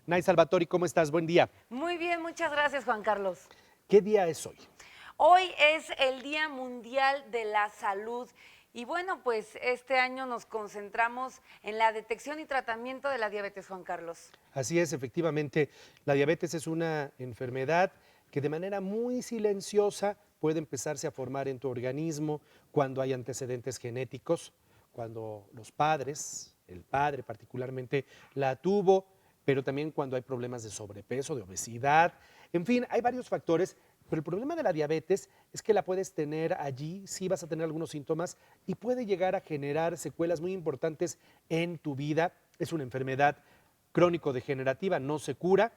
Nay Salvatori, ¿cómo estás? Buen día. Muy bien, muchas gracias, Juan Carlos. ¿Qué día es hoy? Hoy es el Día Mundial de la Salud y bueno, pues este año nos concentramos en la detección y tratamiento de la diabetes, Juan Carlos. Así es, efectivamente, la diabetes es una enfermedad que de manera muy silenciosa puede empezarse a formar en tu organismo cuando hay antecedentes genéticos, cuando los padres, el padre particularmente, la tuvo, pero también cuando hay problemas de sobrepeso, de obesidad, en fin, hay varios factores. Pero el problema de la diabetes es que la puedes tener allí, sí vas a tener algunos síntomas y puede llegar a generar secuelas muy importantes en tu vida. Es una enfermedad crónico-degenerativa, no se cura,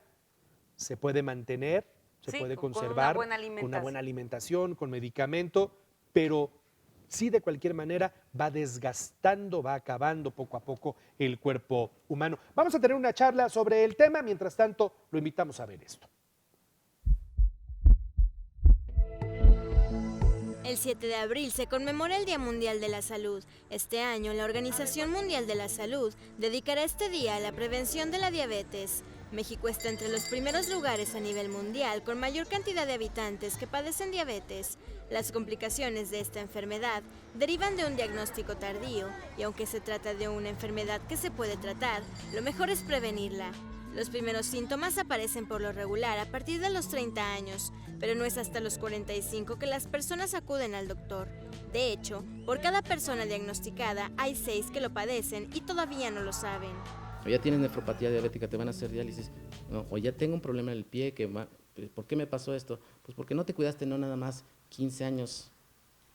se puede mantener, se Sí, puede con una conservar buena con una buena alimentación. alimentación, con medicamento, pero sí de cualquier manera va desgastando, va acabando poco a poco el cuerpo humano. Vamos a tener una charla sobre el tema, mientras tanto lo invitamos a ver esto. El 7 de abril se conmemora el Día Mundial de la Salud. Este año, la Organización Mundial de la Salud dedicará este día a la prevención de la diabetes. México está entre los primeros lugares a nivel mundial con mayor cantidad de habitantes que padecen diabetes. Las complicaciones de esta enfermedad derivan de un diagnóstico tardío y aunque se trata de una enfermedad que se puede tratar, lo mejor es prevenirla. Los primeros síntomas aparecen por lo regular a partir de los 30 años, pero no es hasta los 45 que las personas acuden al doctor. De hecho, por cada persona diagnosticada hay 6 que lo padecen y todavía no lo saben. O ya tienes nefropatía diabética, te van a hacer diálisis. No, o ya tengo un problema en el pie, ¿por qué me pasó esto? Pues porque no te cuidaste no nada más 15 años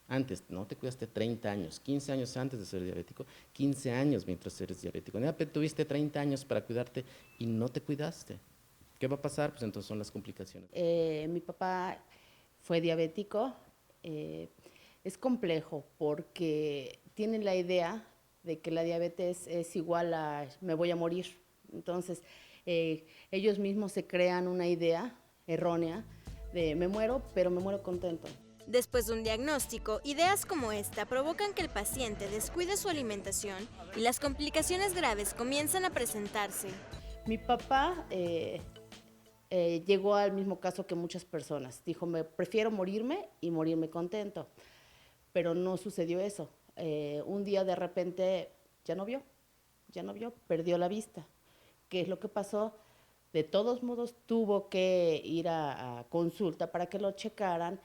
antes, no te cuidaste 30 años, 15 años antes de ser diabético, 15 años mientras eres diabético. Tuviste 30 años para cuidarte y no te cuidaste. ¿Qué va a pasar? Pues entonces son las complicaciones. Mi papá fue diabético. Es complejo porque tienen la idea de que la diabetes es igual a me voy a morir. Entonces, ellos mismos se crean una idea errónea de me muero, pero me muero contento. Después de un diagnóstico, ideas como esta provocan que el paciente descuide su alimentación y las complicaciones graves comienzan a presentarse. Mi papá llegó al mismo caso que muchas personas. Dijo, me prefiero morirme y morirme contento. Pero no sucedió eso. Un día de repente ya no vio, perdió la vista. ¿Qué es lo que pasó? De todos modos tuvo que ir a consulta para que lo checaran.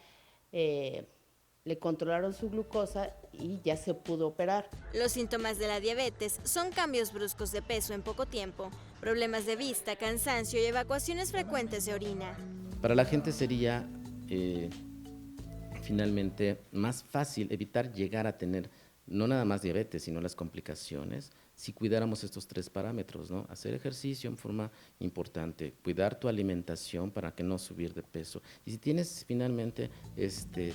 Le controlaron su glucosa y ya se pudo operar. Los síntomas de la diabetes son cambios bruscos de peso en poco tiempo, problemas de vista, cansancio y evacuaciones frecuentes de orina. Para la gente sería finalmente más fácil evitar llegar a tener no nada más diabetes, sino las complicaciones, si cuidáramos estos 3 parámetros, ¿no? Hacer ejercicio en forma importante, cuidar tu alimentación para que no subir de peso. Y si tienes finalmente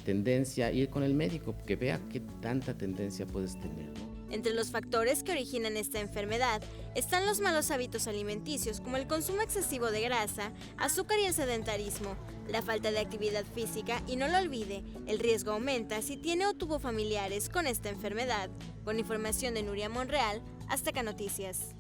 tendencia, ir con el médico, que vea qué tanta tendencia puedes tener, ¿no? Entre los factores que originan esta enfermedad están los malos hábitos alimenticios como el consumo excesivo de grasa, azúcar y el sedentarismo, la falta de actividad física y no lo olvide, el riesgo aumenta si tiene o tuvo familiares con esta enfermedad. Con información de Nuria Monreal, Azteca Noticias.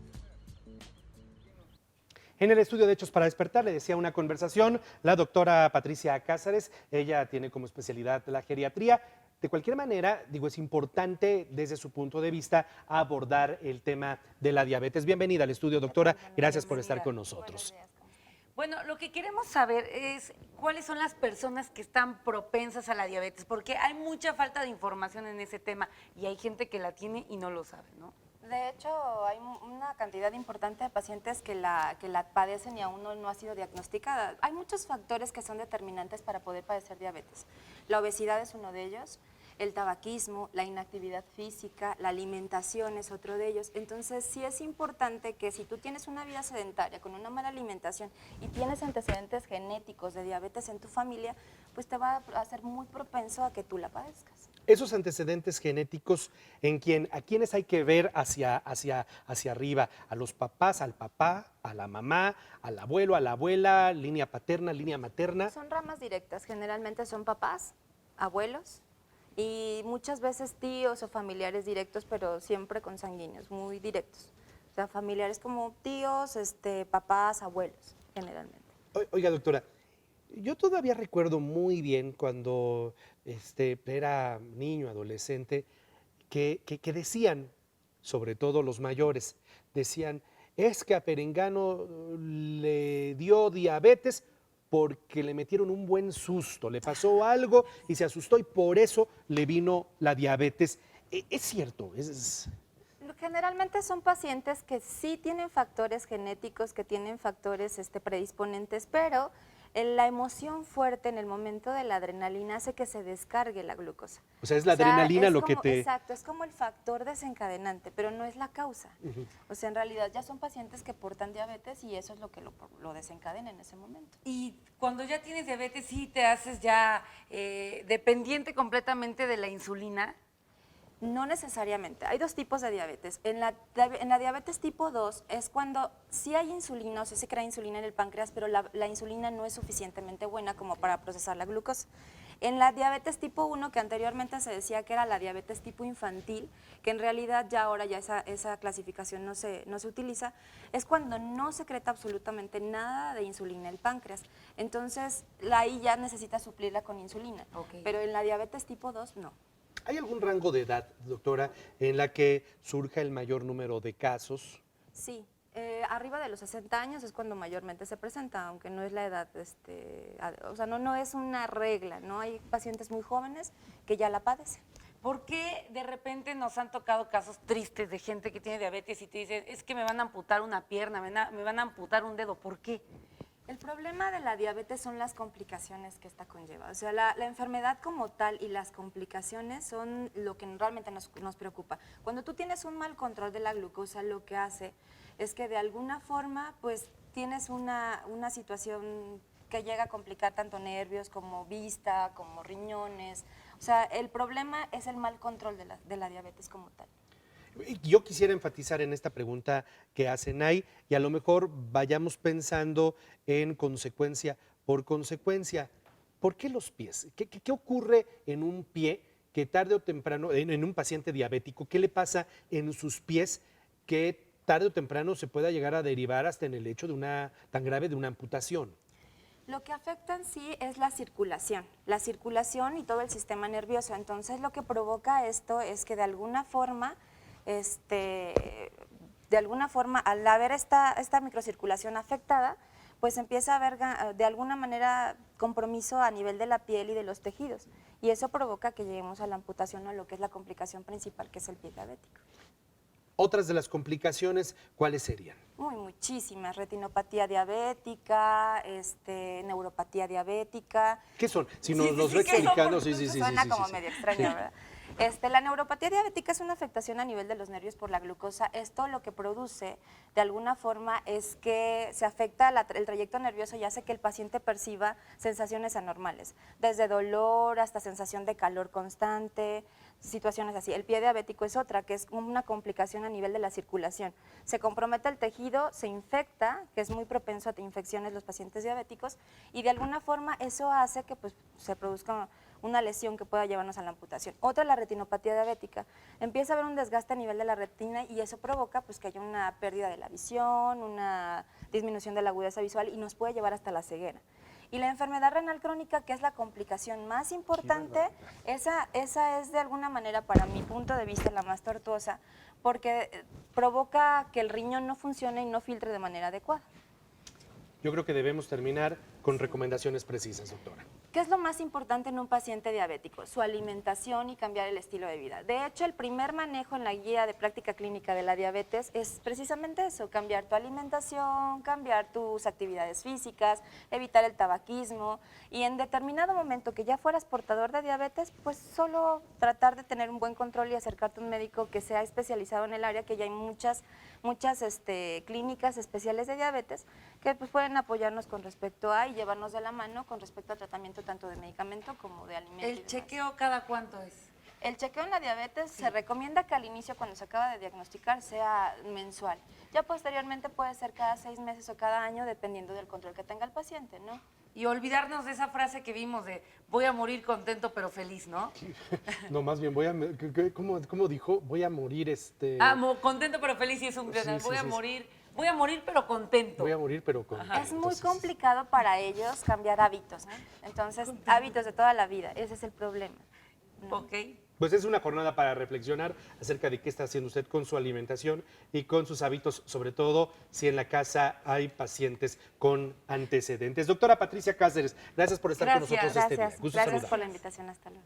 En el estudio de Hechos para Despertar le decía una conversación la doctora Patricia Cázares, ella tiene como especialidad la geriatría. De cualquier manera, digo, es importante desde su punto de vista abordar el tema de la diabetes. Bienvenida al estudio, doctora, gracias por estar con nosotros. Bueno, lo que queremos saber es cuáles son las personas que están propensas a la diabetes, porque hay mucha falta de información en ese tema y hay gente que la tiene y no lo sabe, ¿no? De hecho, hay una cantidad importante de pacientes que la padecen y aún no ha sido diagnosticada. Hay muchos factores que son determinantes para poder padecer diabetes. La obesidad es uno de ellos, el tabaquismo, la inactividad física, la alimentación es otro de ellos. Entonces, sí es importante que si tú tienes una vida sedentaria con una mala alimentación y tienes antecedentes genéticos de diabetes en tu familia, pues te va a hacer muy propenso a que tú la padezcas. Esos antecedentes genéticos a quienes hay que ver hacia arriba, a los papás, al papá, a la mamá, al abuelo, a la abuela, línea paterna, línea materna. Son ramas directas, generalmente son papás, abuelos y muchas veces tíos o familiares directos, pero siempre consanguíneos, muy directos. O sea, familiares como tíos, papás, abuelos, generalmente. Oiga, doctora, yo todavía recuerdo muy bien cuando era niño, adolescente, que decían, sobre todo los mayores, decían, es que a Perengano le dio diabetes porque le metieron un buen susto, le pasó algo y se asustó y por eso le vino la diabetes. Es cierto, Generalmente son pacientes que sí tienen factores genéticos, que tienen factores predisponentes, pero la emoción fuerte en el momento de la adrenalina hace que se descargue la glucosa. o sea, es la adrenalina es lo que como- te... Exacto, es como el factor desencadenante, pero no es la causa. O sea, en realidad ya son pacientes que portan diabetes y eso es lo que lo desencadena en ese momento. Y cuando ya tienes diabetes, sí te haces ya dependiente completamente de la insulina. No necesariamente. Hay dos tipos de diabetes. En la diabetes tipo 2 es cuando sí hay insulina, o sea, se crea insulina en el páncreas, pero la insulina no es suficientemente buena como para procesar la glucosa. En la diabetes tipo 1, que anteriormente se decía que era la diabetes tipo infantil, que en realidad ya ahora ya esa clasificación no se utiliza, es cuando no secreta absolutamente nada de insulina el páncreas. Entonces, ahí ya necesita suplirla con insulina. Ok. Pero en la diabetes tipo 2, no. ¿Hay algún rango de edad, doctora, en la que surja el mayor número de casos? Sí, arriba de los 60 años es cuando mayormente se presenta, aunque no es la edad, o sea, no es una regla, ¿no? Hay pacientes muy jóvenes que ya la padecen. ¿Por qué de repente nos han tocado casos tristes de gente que tiene diabetes y te dicen, es que me van a amputar una pierna, me van a amputar un dedo? ¿Por qué? El problema de la diabetes son las complicaciones que esta conlleva. O sea, la enfermedad como tal y las complicaciones son lo que realmente nos preocupa. Cuando tú tienes un mal control de la glucosa, lo que hace es que de alguna forma, pues, tienes una situación que llega a complicar tanto nervios como vista, como riñones. O sea, el problema es el mal control de la diabetes como tal. Yo quisiera enfatizar en esta pregunta que hacen ahí y a lo mejor vayamos pensando en consecuencia por consecuencia. ¿Por qué los pies? ¿Qué ocurre en un pie que tarde o temprano, en un paciente diabético, qué le pasa en sus pies que tarde o temprano se pueda llegar a derivar hasta en el hecho de tan grave de una amputación? Lo que afecta en sí es la circulación y todo el sistema nervioso. Entonces, lo que provoca esto es que de alguna forma, al haber esta microcirculación afectada, pues empieza a haber de alguna manera compromiso a nivel de la piel y de los tejidos. Y eso provoca que lleguemos a la amputación o a lo que es la complicación principal, que es el pie diabético. Otras de las complicaciones, ¿cuáles serían? Muchísimas, retinopatía diabética, neuropatía diabética. ¿Qué son? Si nos sí, los sí, ves ¿qué son? explicando, sí. Suena como medio extraño, ¿verdad? La neuropatía diabética es una afectación a nivel de los nervios por la glucosa. Esto lo que produce, de alguna forma, es que se afecta el trayecto nervioso y hace que el paciente perciba sensaciones anormales, desde dolor hasta sensación de calor constante, situaciones así. El pie diabético es otra, que es una complicación a nivel de la circulación. Se compromete el tejido, se infecta, que es muy propenso a infecciones los pacientes diabéticos, y de alguna forma eso hace que pues, se produzca una lesión que pueda llevarnos a la amputación. Otra, la retinopatía diabética. Empieza a haber un desgaste a nivel de la retina y eso provoca pues, que haya una pérdida de la visión, una disminución de la agudeza visual y nos puede llevar hasta la ceguera. Y la enfermedad renal crónica, que es la complicación más importante, esa es de alguna manera, para mi punto de vista, la más tortuosa, porque provoca que el riñón no funcione y no filtre de manera adecuada. Yo creo que debemos terminar con recomendaciones precisas, doctora. ¿Qué es lo más importante en un paciente diabético? Su alimentación y cambiar el estilo de vida. De hecho, el primer manejo en la guía de práctica clínica de la diabetes es precisamente eso, cambiar tu alimentación, cambiar tus actividades físicas, evitar el tabaquismo y en determinado momento que ya fueras portador de diabetes, pues solo tratar de tener un buen control y acercarte a un médico que sea especializado en el área, que ya hay muchas clínicas especiales de diabetes que pues, pueden apoyarnos con respecto a y llevarnos de la mano con respecto al tratamiento tanto de medicamento como de alimento. ¿El chequeo cada cuánto es? El chequeo en la diabetes se recomienda que al inicio, cuando se acaba de diagnosticar, sea mensual. Ya posteriormente puede ser cada 6 meses o cada año, dependiendo del control que tenga el paciente, ¿no? Y olvidarnos de esa frase que vimos de voy a morir contento pero feliz, ¿no? No, más bien ¿cómo dijo? Voy a morir Contento pero feliz y es un gran. Sí, Voy sí, a sí. morir pero contento. Voy a morir, pero con... Es muy complicado para ellos cambiar hábitos, ¿no? Entonces, hábitos de toda la vida, ese es el problema. Ok. Pues es una jornada para reflexionar acerca de qué está haciendo usted con su alimentación y con sus hábitos, sobre todo si en la casa hay pacientes con antecedentes. Doctora Patricia Cáceres, gracias por estar con nosotros este día. Gracias, Gusto gracias por la saludarla. invitación, hasta luego.